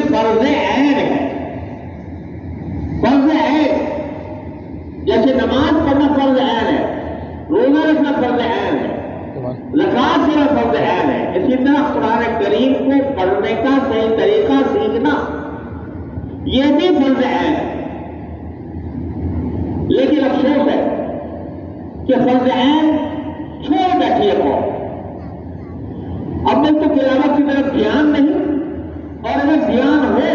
فرض عین ہے، فرض عین، جیسے نماز پڑھنا فرض عین ہے، روزہ رکھنا فرض عین ہے، زکات دینا فرض عین ہے، اسی طرح قرآن کریم کو پڑھنے کا صحیح طریقہ سیکھنا یہ بھی فرض عین ہے۔ لیکن افسوس ہے کہ فرض عین چھوڑ بیٹھی ہے قوم، اب تک تو تلاوت کی طرف دھیان نہیں، اور اگر دھیان ہو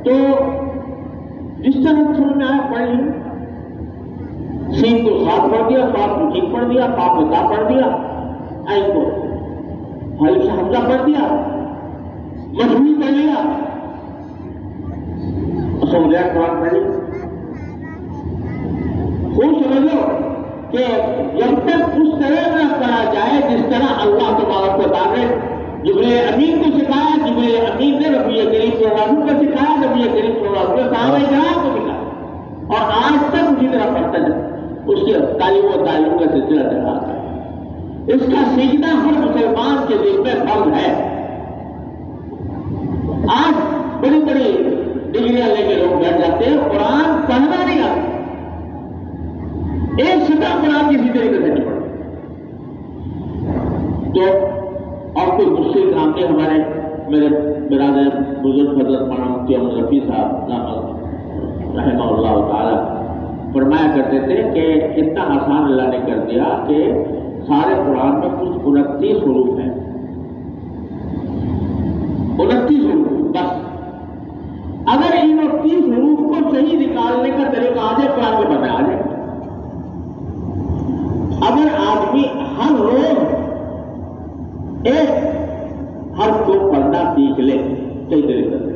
تو جس طرح سمجھ میں آیا پڑھ لی، سین کو ساتھ پڑھ دیا، ساتھ کو ٹھیک پڑھ دیا، پاپ کو تا پڑھ دیا، آئی کو حلف سے حمزہ پڑھ دیا، مجموعی پڑھ لیا، سمجھا قرآن پڑھ لیا۔ خوش سمجھو کہ جب تک اس طرح نہ پڑھا جائے جس طرح اللہ تبارک و تعالیٰ نے جبریل امین کو سکھایا، جبریل امین نے نبی کریم صلی اللہ علیہ وسلم کو سکھایا، نبی کریم صلی اللہ علیہ وسلم صحابہ کرام کو سکھایا، اور آج تک اسی طرح پڑھتا ہے، اس کے تعلیم و تعلیم کا سلسلہ چلا ہے۔ اس کا سیکھنا ہر مسلمان کے دل میں فرض ہے۔ آج بڑی بڑی ڈگریاں لے کے لوگ بیٹھ جاتے ہیں، قرآن پڑھنا نہیں آتا، ایک سطح قرآن کسی طریقے سے نہیں پڑھتا۔ تو اور کوئی مشکل کام کے ہمارے میرے برادر بزرگ حضرت مولانا مفتی احمد رفیع صاحب رحمہ اللہ تعالی فرمایا کرتے تھے کہ اتنا آسان اللہ نے کر دیا کہ سارے قرآن میں کچھ 29 حروف ہیں، 29 حروف بس۔ اگر ان 29 حروف کو صحیح نکالنے کا طریقہ آ جائے قرآن میں بتا آ جائے۔ اگر آدمی ہر روز ایک حرف کو پڑھنا سیکھ لے صحیح طریقے سے،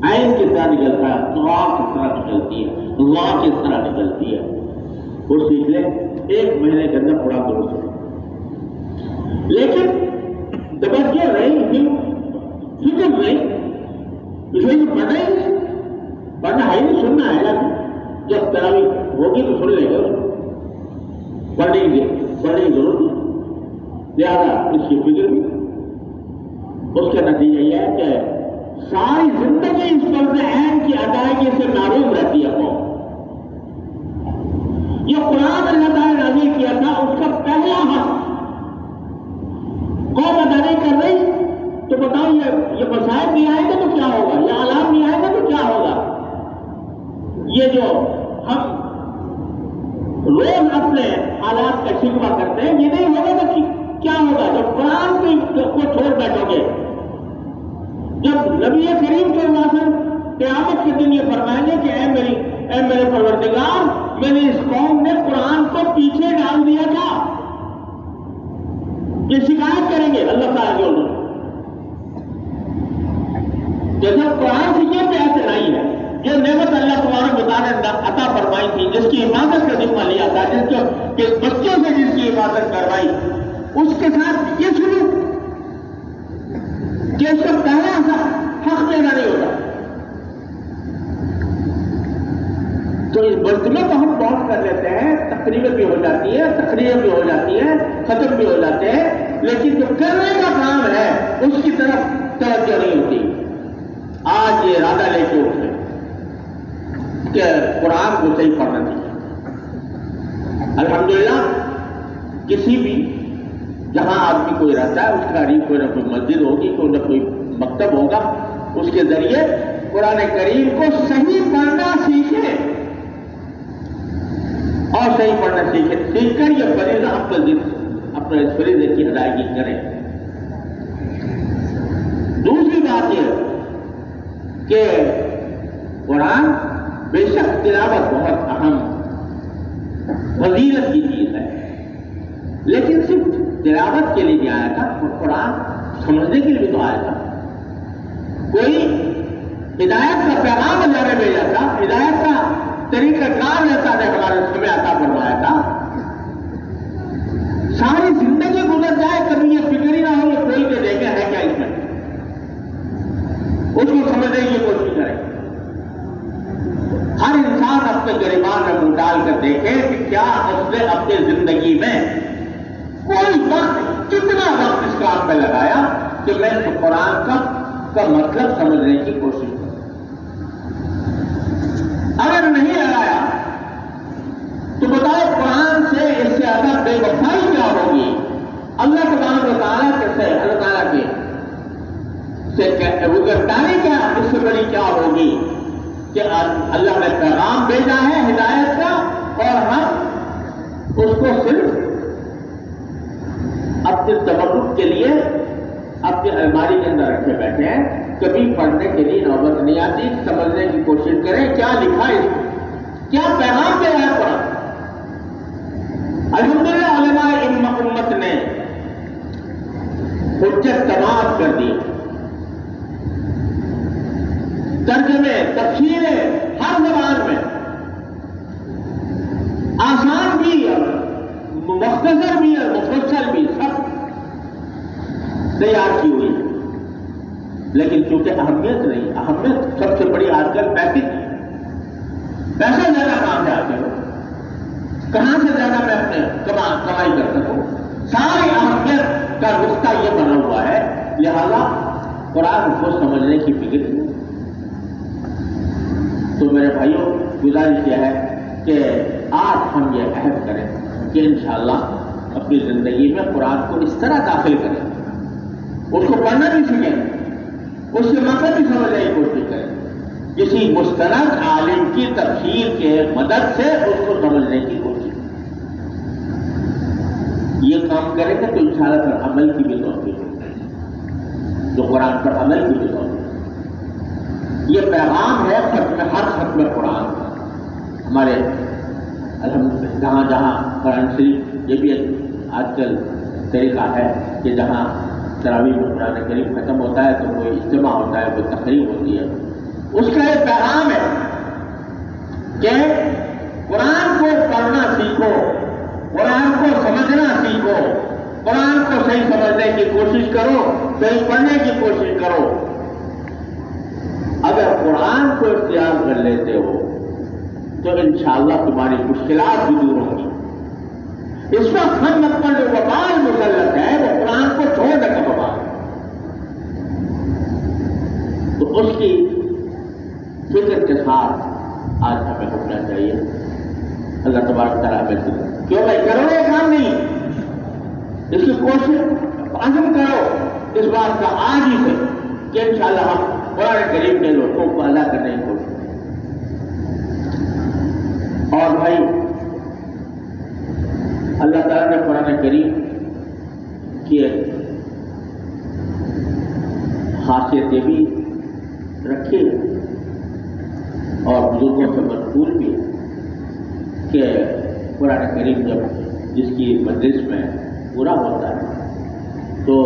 عین کس طرح نکلتا ہے، ضا کس طرح نکلتی ہے، لا کس طرح نکلتی ہے، وہ سیکھ لے، ایک مہینے کے اندر پڑھا درست ہے۔ لیکن توجہ نہیں، فکر نہیں، اس لیے پڑھنا ہی نہیں، پڑھنا ہے نہیں، سننا ہے نا، جب تراویح ہوگی تو سن لے گا، پڑھنے کی ضرورت نہیں، لہٰذا اس کی فکر بھی۔ اس کا نتیجہ یہ ہے کہ ساری زندگی اس فرض عین کی ادائیگی سے محروم رہتی ہے قوم۔ یہ قرآن اللہ تعالیٰ نے نازل کیا تھا، اس کا پہلا حق قوم ادا نہیں کر رہی، تو بتاؤ یہ مسائل نہیں آئے گا تو کیا ہوگا، یہ آلام نہیں آئے گا تو کیا ہوگا۔ یہ جو ہم روز اپنے حالات کا شکوہ کرتے ہیں، یہ نہیں ہوگا تو کیا ہوگا جب قرآن کو چھوڑ بیٹھو گے، جب نبی کریم صلی اللہ علیہ وسلم قیامت کے دن یہ فرمائیں گے کہ اے میرے پروردگار، میں نے اس قوم نے قرآن کو پیچھے ڈال دیا تھا، یہ شکایت کریں گے اللہ تعالیٰ کے حضور۔ جیسے قرآن سیکھے پہ ایسے نہیں ہے، یہ نعمت اللہ تبارک و تعالیٰ نے عطا فرمائی تھی، جس کی حفاظت کا ذمہ لیا تھا، جس بچوں سے جس کی حفاظت کروائی، اس کے ساتھ یہ شروع کہ اس کا پہلا حق دینا نہیں ہوتا۔ تو اس ملک میں تو ہم بہت کر لیتے ہیں، تقریبیں بھی ہو جاتی ہے، تقریریں بھی ہو جاتی ہے، ختم بھی ہو جاتے ہیں، لیکن جو کرنے کا کام ہے اس کی طرف توجہ نہیں ہوتی۔ آج یہ ارادہ لے کے اٹھے کہ قرآن کو صحیح پڑھنا چاہیے۔ الحمدللہ کسی بھی جہاں آدمی کوئی رہتا ہے اس کا قریب کوئی نہ کوئی مسجد ہوگی، کوئی نہ کوئی مکتب ہوگا، اس کے ذریعے قرآن کریم کو صحیح پڑھنا سیکھیں اور صحیح پڑھنا سیکھ کر یہ فریضہ اپنے اس فریضے کی ادائیگی کریں۔ دوسری بات یہ کہ قرآن بے شک تلاوت بہت اہم فضیلت کی چیز ہے، لیکن صرف تلاوت کے لیے نہیں آیا تھا، قرآن سمجھنے کے لیے بھی تو آیا تھا۔ کوئی ہدایت کا پیغام اللہ نے بھیجا تھا، ہدایت کا طریقہ کار ایسا نے ہمارے سمے عطا فرمایا تھا۔ ساری زندگی گزر جائے کبھی یہ فکر ہی نہ ہو کہ کوئی کے دیکھے ہے کیا اس میں، اس کو سمجھنے کی کوشش کرے۔ ہر انسان اپنے گریبان میں منہ ڈال کر دیکھے کہ کیا اس نے اپنی زندگی میں کوئی وقت، کتنا وقت اس کام میں لگایا کہ میں قرآن کا کا مطلب سمجھنے کی کوشش کریں. اگر نہیں آیا تو بتاؤ قرآن سے اس سے زیادہ بے وفائی کیا ہوگی؟ اللہ تبارک و تعالیٰ کیسے اللہ تعالیٰ کے وہ گرفتاری کیا اس سے بڑی کیا ہوگی کہ اللہ نے پیغام بھیجا ہے ہدایت کا اور ہم اس کو صرف اپنے تبرک کے لیے اپنی الماری کے اندر رکھے بیٹھے ہیں. کبھی پڑھنے کے لیے نوبت نہیں آتی. سمجھنے کی کوشش کریں کیا لکھا ہے اس میں, کیا پیغام دے رہا ہے قرآن. الحمدللہ علماء امت نے حجت تمام کر دی. ترجمے تفسیریں ہر زبان میں آسان بھی اور مختصر بھی اور مفصل بھی سب تیار کی ہوئی ہے. لیکن چونکہ اہمیت نہیں, اہمیت سب سے بڑی آج کل پیسے کی. پیسہ زیادہ کہاں سے آتے ہو, کہاں سے زیادہ میں اپنے کمائی کر سکوں. ساری اہمیت کا نقطہ یہ بنا ہوا ہے. لہذا قرآن کو سمجھنے کی فکر نہیں. تو میرے بھائیوں گزارش یہ ہے کہ آج ہم یہ عہد کریں کہ انشاءاللہ اپنی زندگی میں قرآن کو اس طرح داخل کریں, اس کو پڑھنا بھی سیکھیں, اس کے مطلب بھی سمجھنے کی کوشش کریں. کسی مستند عالم کی تفسیر کے مدد سے اس کو سمجھنے کی کوشش کریں. یہ کام کریں گے تو انشاءاللہ پھر عمل کی بھی توفیق ہوگی, جو قرآن پر عمل کی بھی توفیق. یہ پیغام ہے ہر ختم قرآن کا. ہمارے الحمدللہ جہاں جہاں قرآن شریف, یہ بھی آج کل طریقہ ہے کہ جہاں تراویح میں قرآن کریم ختم ہوتا ہے تو کوئی اجتماع ہوتا ہے, کوئی تقریب ہوتی ہے. اس کا ایک پیغام ہے کہ قرآن کو پڑھنا سیکھو, قرآن کو سمجھنا سیکھو, قرآن کو صحیح سمجھنے کی کوشش کرو, صحیح پڑھنے کی کوشش کرو. اگر قرآن کو اختیار کر لیتے ہو تو انشاءاللہ تمہاری مشکلات بھی دور ہوں گی. اس وقت ہم پر جو وبال مسلط ہے وہ قرآن کو چھوڑنے کا وبال ہے. تو اس کی فکر کے ساتھ آج ہمیں ہونا چاہیے. اللہ تبارک تعالیٰ میں کیوں بھائی کرو یہ کام نہیں, اس کی کوشش عزم کرو اس بات کا آج ہی سے کہ انشاءاللہ ہم قرآن کریم کے لوگوں کو ادا کرنے کی کوشش کریں. اور بھائی اللہ تعالیٰ نے قرآن کریم کی خاصیت یہ بھی رکھی ہے اور بزرگوں سے منقول بھی ہے کہ قرآن کریم جب جس کی مجلس میں پورا ہوتا ہے تو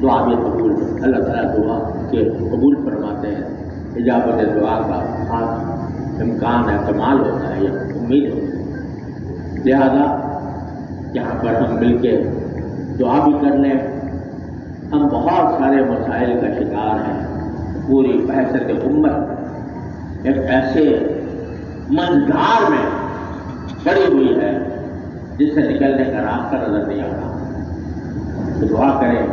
دعا بھی قبول, اللہ تعالیٰ دعا کے قبول فرماتے ہیں. اجابت دعا کا خاص امکان ہے, کمال ہوتا ہے, یا امید ہوتی ہے. لہذا یہاں پر ہم مل کے دعا بھی کر لیں. ہم بہت سارے مسائل کا شکار ہیں. پوری بحثت امت ایک ایسے منجھار میں پڑی ہوئی ہے جس سے نکلنے کا راستہ نظر نہیں آتا. تو دعا کریں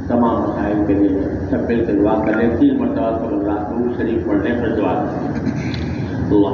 تمام مسائل کے لیے, سب مل کے دعا کریں. 3 مرتبہ صلی اللہ علیہ وسلم شریف پڑھنے پر دعا کریں. اللہ